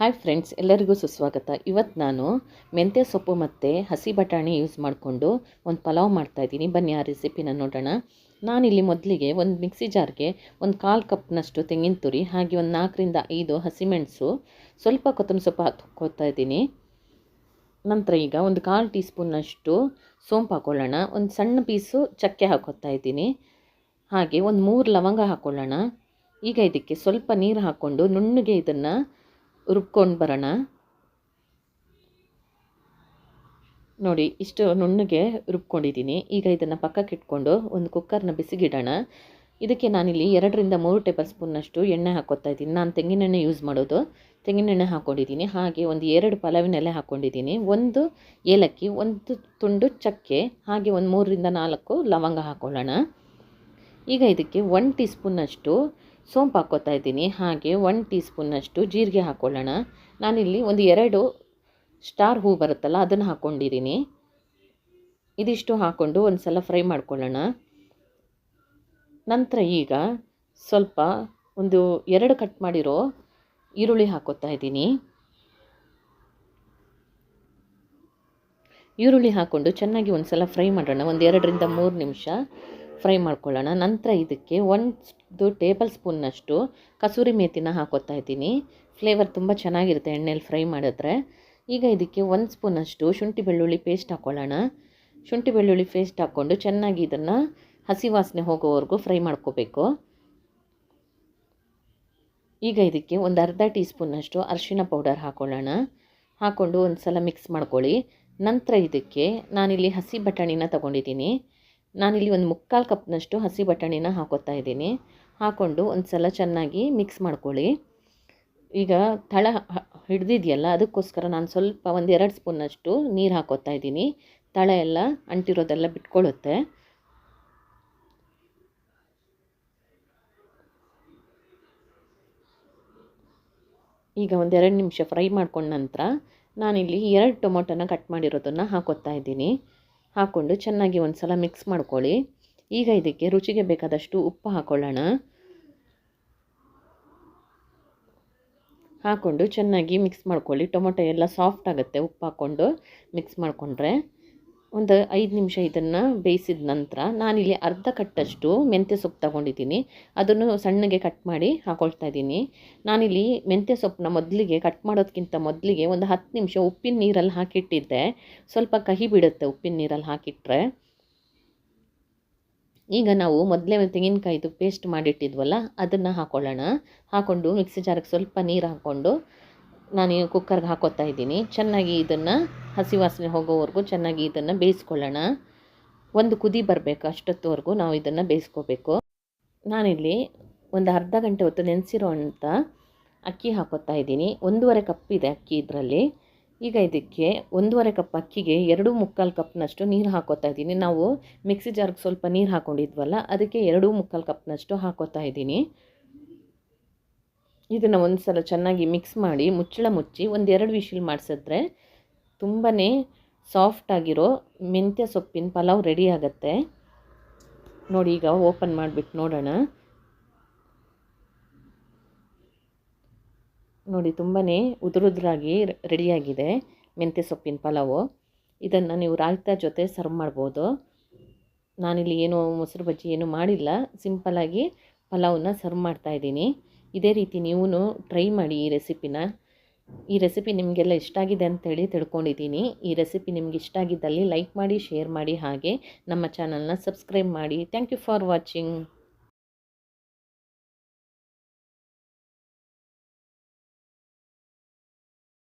Hi friends, ಎಲ್ಲರಿಗೂ ಸುಸ್ವಾಗತ. ಇವತ್ತು ನಾನು ಮೆಂತ್ಯ ಸೊಪ್ಪು ಮತ್ತು ಹಸಿ ಬಟಾಣಿ ಯೂಸ್ ಮಾಡಿಕೊಂಡು ಒಂದು ಪಲಾವ್ ಮಾಡ್ತಾಯಿದ್ದೀನಿ. ಬನ್ನಿ ಆ ರೆಸಿಪಿನ ನೋಡೋಣ. ನಾನಿಲ್ಲಿ ಮೊದಲಿಗೆ ಒಂದು ಮಿಕ್ಸಿ ಜಾರ್ಗೆ ಒಂದು 1/4 ಕಪ್ನಷ್ಟು ತೆಂಗಿನ ತುರಿ, ಹಾಗೆ ಒಂದು 4ರಿಂದ 5 ಹಸಿಮೆಣಸು, ಸ್ವಲ್ಪ ಕೊತ್ತಂಬರಿ ಸೊಪ್ಪು ಹಾಕ್ಕೊಳ್ತಾ ಇದ್ದೀನಿ. ನಂತರ ಈಗ ಒಂದು 1/4 ಟೀ ಸ್ಪೂನ್ನಷ್ಟು ಸೋಂಪು ಹಾಕ್ಕೊಳ್ಳೋಣ. ಒಂದು ಸಣ್ಣ ಪೀಸು ಚಕ್ಕೆ ಹಾಕ್ಕೊಳ್ತಾ ಇದ್ದೀನಿ. ಹಾಗೆ ಒಂದು 3 ಲವಂಗ ಹಾಕ್ಕೊಳ್ಳೋಣ. ಈಗ ಇದಕ್ಕೆ ಸ್ವಲ್ಪ ನೀರು ಹಾಕ್ಕೊಂಡು ನುಣ್ಣಗೆ ಇದನ್ನು ರುಬ್ಕೊಂಡು ಬರೋಣ. ನೋಡಿ, ಇಷ್ಟು ನುಣ್ಣಗೆ ರುಬ್ಕೊಂಡಿದ್ದೀನಿ. ಈಗ ಇದನ್ನು ಪಕ್ಕಕ್ಕೆ ಇಟ್ಕೊಂಡು ಒಂದು ಕುಕ್ಕರ್ನ ಬಿಸಿಗಿಡೋಣ. ಇದಕ್ಕೆ ನಾನಿಲ್ಲಿ 2ರಿಂದ 3 ಟೇಬಲ್ ಸ್ಪೂನ್ನಷ್ಟು ಎಣ್ಣೆ ಹಾಕ್ಕೊತಾ ಇದ್ದೀನಿ. ನಾನು ತೆಂಗಿನೆಣ್ಣೆ ಯೂಸ್ ಮಾಡೋದು. ತೆಂಗಿನೆಣ್ಣೆ ಹಾಕ್ಕೊಂಡಿದ್ದೀನಿ. ಹಾಗೆ ಒಂದು 2 ಪಲಾವಿನ ಎಲೆ ಹಾಕ್ಕೊಂಡಿದ್ದೀನಿ. 1 ಏಲಕ್ಕಿ, 1 ತುಂಡು ಚಕ್ಕೆ, ಹಾಗೆ ಒಂದು 3ರಿಂದ 4 ಲವಂಗ ಹಾಕ್ಕೊಳ್ಳೋಣ. ಈಗ ಇದಕ್ಕೆ 1 ಟೀ ಸ್ಪೂನ್ನಷ್ಟು ಸೋಂಪು ಹಾಕ್ಕೊತಾ ಇದ್ದೀನಿ. ಹಾಗೆ 1 ಟೀ ಸ್ಪೂನ್ನಷ್ಟು ಜೀರಿಗೆ ಹಾಕ್ಕೊಳ್ಳೋಣ. ನಾನಿಲ್ಲಿ ಒಂದು 2 ಸ್ಟಾರ್ ಹೂ ಬರುತ್ತಲ್ಲ, ಅದನ್ನು ಹಾಕ್ಕೊಂಡಿದ್ದೀನಿ. ಇದಿಷ್ಟು ಹಾಕ್ಕೊಂಡು ಒಂದು ಸಲ ಫ್ರೈ ಮಾಡ್ಕೊಳ್ಳೋಣ. ನಂತರ ಈಗ ಸ್ವಲ್ಪ ಒಂದು 2 ಕಟ್ ಮಾಡಿರೋ ಈರುಳ್ಳಿ ಹಾಕ್ಕೊತಾ ಇದ್ದೀನಿ. ಈರುಳ್ಳಿ ಹಾಕ್ಕೊಂಡು ಚೆನ್ನಾಗಿ ಒಂದು ಸಲ ಫ್ರೈ ಮಾಡೋಣ. ಒಂದು 2ರಿಂದ 3 ನಿಮಿಷ ಫ್ರೈ ಮಾಡ್ಕೊಳ್ಳೋಣ. ನಂತರ ಇದಕ್ಕೆ 1 ಟೇಬಲ್ ಸ್ಪೂನ್ನಷ್ಟು ಕಸೂರಿ ಮೇಥಿನ ಹಾಕ್ಕೊತಾ ಇದ್ದೀನಿ. ಫ್ಲೇವರ್ ತುಂಬ ಚೆನ್ನಾಗಿರುತ್ತೆ ಎಣ್ಣೆಯಲ್ಲಿ ಫ್ರೈ ಮಾಡಿದ್ರೆ. ಈಗ ಇದಕ್ಕೆ 1 ಸ್ಪೂನಷ್ಟು ಶುಂಠಿ ಬೆಳ್ಳುಳ್ಳಿ ಪೇಸ್ಟ್ ಹಾಕ್ಕೊಳ್ಳೋಣ. ಶುಂಠಿ ಬೆಳ್ಳುಳ್ಳಿ ಪೇಸ್ಟ್ ಹಾಕ್ಕೊಂಡು ಚೆನ್ನಾಗಿ ಇದನ್ನು ಹಸಿ ವಾಸನೆ ಹೋಗೋವರೆಗೂ ಫ್ರೈ ಮಾಡ್ಕೋಬೇಕು. ಈಗ ಇದಕ್ಕೆ ಒಂದು ಅರ್ಧ ಟೀ ಸ್ಪೂನ್ನಷ್ಟು ಅರಿಶಿಣ ಪೌಡರ್ ಹಾಕ್ಕೊಳ್ಳೋಣ. ಹಾಕ್ಕೊಂಡು ಒಂದು ಸಲ ಮಿಕ್ಸ್ ಮಾಡ್ಕೊಳ್ಳಿ. ನಂತರ ಇದಕ್ಕೆ ನಾನಿಲ್ಲಿ ಹಸಿ ಬಟಾಣಿನ ತೊಗೊಂಡಿದ್ದೀನಿ. ನಾನಿಲ್ಲಿ ಒಂದು 3/4 ಕಪ್ನಷ್ಟು ಹಸಿ ಬಟಾಣಿನ ಹಾಕ್ಕೊತಾ ಇದ್ದೀನಿ. ಹಾಕ್ಕೊಂಡು ಒಂದು ಸಲ ಚೆನ್ನಾಗಿ ಮಿಕ್ಸ್ ಮಾಡ್ಕೊಳ್ಳಿ. ಈಗ ತಳ ಹಿಡ್ದಿದೆಯಲ್ಲ, ಅದಕ್ಕೋಸ್ಕರ ನಾನು ಸ್ವಲ್ಪ ಒಂದು 2 ಸ್ಪೂನ್ನಷ್ಟು ನೀರು ಹಾಕ್ಕೊತಾ ಇದ್ದೀನಿ. ತಳ ಎಲ್ಲ ಅಂಟಿರೋದೆಲ್ಲ ಬಿಟ್ಕೊಳ್ಳುತ್ತೆ. ಈಗ ಒಂದು 2 ನಿಮಿಷ ಫ್ರೈ ಮಾಡ್ಕೊಂಡ ನಂತರ ನಾನಿಲ್ಲಿ 2 ಟೊಮೊಟೊನ ಕಟ್ ಮಾಡಿರೋದನ್ನು ಹಾಕ್ಕೊತಾ ಇದ್ದೀನಿ. ಹಾಕ್ಕೊಂಡು ಚೆನ್ನಾಗಿ ಒಂದು ಸಲ ಮಿಕ್ಸ್ ಮಾಡ್ಕೊಳ್ಳಿ. ಈಗ ಇದಕ್ಕೆ ರುಚಿಗೆ ಬೇಕಾದಷ್ಟು ಉಪ್ಪು ಹಾಕ್ಕೊಳ್ಳೋಣ. ಹಾಕ್ಕೊಂಡು ಚೆನ್ನಾಗಿ ಮಿಕ್ಸ್ ಮಾಡ್ಕೊಳ್ಳಿ. ಟೊಮೊಟೊ ಎಲ್ಲ ಸಾಫ್ಟ್ ಆಗುತ್ತೆ ಉಪ್ಪು ಹಾಕ್ಕೊಂಡು ಮಿಕ್ಸ್ ಮಾಡಿಕೊಂಡ್ರೆ. ಒಂದು 5 ನಿಮಿಷ ಇದನ್ನು ಬೇಯಿಸಿದ ನಂತರ ನಾನಿಲ್ಲಿ ಅರ್ಧ ಕಟ್ಟಷ್ಟು ಮೆಂತ್ಯ ಸೊಪ್ಪು ತೊಗೊಂಡಿದ್ದೀನಿ. ಅದನ್ನು ಸಣ್ಣಗೆ ಕಟ್ ಮಾಡಿ ಹಾಕ್ಕೊಳ್ತಾ ಇದ್ದೀನಿ. ನಾನಿಲ್ಲಿ ಮೆಂತ್ಯ ಸೊಪ್ಪನ್ನ ಮೊದಲಿಗೆ ಕಟ್ ಮಾಡೋದಕ್ಕಿಂತ ಮೊದಲಿಗೆ ಒಂದು 10 ನಿಮಿಷ ಉಪ್ಪಿನ ನೀರಲ್ಲಿ ಹಾಕಿಟ್ಟಿದ್ದೆ. ಸ್ವಲ್ಪ ಕಹಿ ಬಿಡುತ್ತೆ ಉಪ್ಪಿನ ನೀರಲ್ಲಿ ಹಾಕಿಟ್ರೆ. ಈಗ ನಾವು ಮೊದಲೇ ತೆಂಗಿನಕಾಯಿದು ಪೇಸ್ಟ್ ಮಾಡಿಟ್ಟಿದ್ವಲ್ಲ, ಅದನ್ನು ಹಾಕ್ಕೊಳ್ಳೋಣ. ಹಾಕ್ಕೊಂಡು ಮಿಕ್ಸಿ ಜಾರಿಗೆ ಸ್ವಲ್ಪ ನೀರು ಹಾಕ್ಕೊಂಡು ನಾನು ಕುಕ್ಕರ್ಗೆ ಹಾಕ್ಕೊತಾ ಇದ್ದೀನಿ. ಚೆನ್ನಾಗಿ ಇದನ್ನು ಹಸಿ ವಾಸನೆ ಹೋಗೋವರೆಗೂ ಚೆನ್ನಾಗಿ ಇದನ್ನು ಬೇಯಿಸ್ಕೊಳ್ಳೋಣ. ಒಂದು ಕುದಿ ಬರಬೇಕು, ಅಷ್ಟೊತ್ತವರೆಗೂ ನಾವು ಇದನ್ನು ಬೇಯಿಸ್ಕೋಬೇಕು. ನಾನಿಲ್ಲಿ ಒಂದು ಅರ್ಧ ಗಂಟೆ ಹೊತ್ತು ನೆನೆಸಿರೋ ಅಂಥ ಅಕ್ಕಿ ಹಾಕ್ಕೊತಾ ಇದ್ದೀನಿ. 1.5 ಕಪ್ ಇದೆ ಅಕ್ಕಿ ಇದರಲ್ಲಿ. ಈಗ ಇದಕ್ಕೆ 1.5 ಕಪ್ ಅಕ್ಕಿಗೆ 2.25 ಕಪ್ನಷ್ಟು ನೀರು ಹಾಕ್ಕೊತಾ ಇದ್ದೀನಿ. ನಾವು ಮಿಕ್ಸಿ ಜಾರ್ಗೆ ಸ್ವಲ್ಪ ನೀರು ಹಾಕ್ಕೊಂಡಿದ್ವಲ್ಲ, ಅದಕ್ಕೆ 2.25 ಕಪ್ನಷ್ಟು ಹಾಕ್ಕೊತಾ ಇದ್ದೀನಿ. ಇದನ್ನು ಒಂದು ಸಲ ಚೆನ್ನಾಗಿ ಮಿಕ್ಸ್ ಮಾಡಿ ಮುಚ್ಚಳ ಮುಚ್ಚಿ ಒಂದು 2 ವಿಶಿಲ್ ಮಾಡಿಸಿದ್ರೆ ತುಂಬಾ ಸಾಫ್ಟಾಗಿರೋ ಮೆಂತ್ಯ ಸೊಪ್ಪಿನ ಪಲಾವ್ ರೆಡಿ ಆಗುತ್ತೆ. ನೋಡಿ, ಈಗ ಓಪನ್ ಮಾಡಿಬಿಟ್ಟು ನೋಡೋಣ. ನೋಡಿ, ತುಂಬಾ ಉದುರುದ್ರಾಗಿ ರೆಡಿಯಾಗಿದೆ ಮೆಂತ್ಯ ಸೊಪ್ಪಿನ ಪಲಾವು. ಇದನ್ನು ನೀವು ರಾಯ್ತಾ ಜೊತೆ ಸರ್ವ್ ಮಾಡ್ಬೋದು. ನಾನಿಲ್ಲಿ ಏನು ಮೊಸರು ಬಜ್ಜಿ ಏನು ಮಾಡಿಲ್ಲ, ಸಿಂಪಲ್ಲಾಗಿ ಪಲಾವನ್ನ ಸರ್ವ್ ಮಾಡ್ತಾಯಿದ್ದೀನಿ. ಇದೇ ರೀತಿ ನೀವು ಟ್ರೈ ಮಾಡಿ ಈ ರೆಸಿಪಿನ. ಈ ರೆಸಿಪಿ ನಿಮಗೆಲ್ಲ ಇಷ್ಟ ಆಗಿದೆ ಅಂತೇಳಿ ತಿಳ್ಕೊಂಡಿದ್ದೀನಿ. ಈ ರೆಸಿಪಿ ನಿಮ್ಗೆ ಇಷ್ಟ ಆಗಿದ್ದಲ್ಲಿ ಲೈಕ್ ಮಾಡಿ, ಶೇರ್ ಮಾಡಿ, ಹಾಗೆ ನಮ್ಮ ಚಾನಲ್ನ ಸಬ್ಸ್ಕ್ರೈಬ್ ಮಾಡಿ. Thank you for watching.